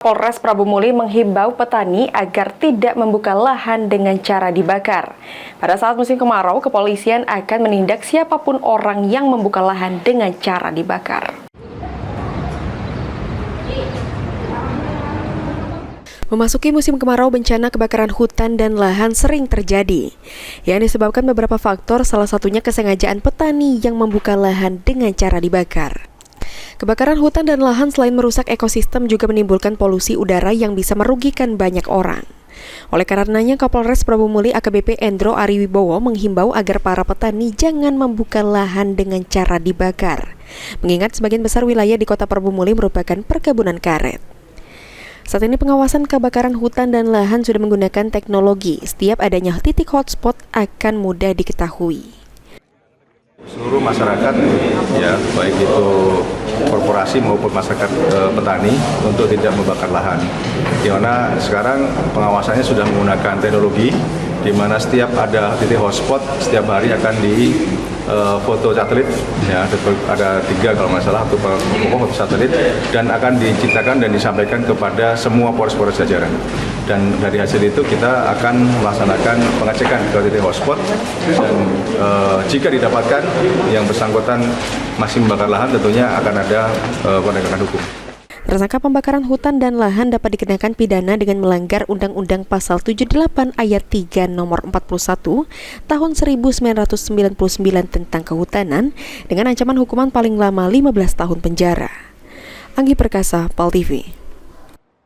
Polres Prabu Muli menghimbau petani agar tidak membuka lahan dengan cara dibakar. Pada saat musim kemarau, kepolisian akan menindak siapapun orang yang membuka lahan dengan cara dibakar. Memasuki musim kemarau, bencana kebakaran hutan dan lahan sering terjadi. Yang disebabkan beberapa faktor, salah satunya kesengajaan petani yang membuka lahan dengan cara dibakar. Kebakaran hutan dan lahan selain merusak ekosistem juga menimbulkan polusi udara yang bisa merugikan banyak orang. Oleh karenanya, Kapolres Prabu Muli AKBP Endro Ariwibowo menghimbau agar para petani jangan membuka lahan dengan cara dibakar, mengingat sebagian besar wilayah di Kota Prabu Muli merupakan perkebunan karet. Saat ini pengawasan kebakaran hutan dan lahan sudah menggunakan teknologi. Setiap adanya titik hotspot akan mudah diketahui. Seluruh masyarakat, ya baik itu korporasi maupun masyarakat petani untuk tidak membakar lahan. Di mana sekarang pengawasannya sudah menggunakan teknologi, di mana setiap ada titik hotspot setiap hari akan di foto satelit, ya ada 3 kalau nggak salah, foto satelit, dan akan diciptakan dan disampaikan kepada semua polres-polres jajaran. Dan dari hasil itu kita akan melaksanakan pengecekan ke titik hotspot, dan jika didapatkan yang bersangkutan masih membakar lahan, tentunya akan ada penegakan hukum. Tersangka pembakaran hutan dan lahan dapat dikenakan pidana dengan melanggar Undang-Undang Pasal 78 Ayat 3 Nomor 41 Tahun 1999 tentang kehutanan dengan ancaman hukuman paling lama 15 tahun penjara. Anggi Perkasa, PAL TV.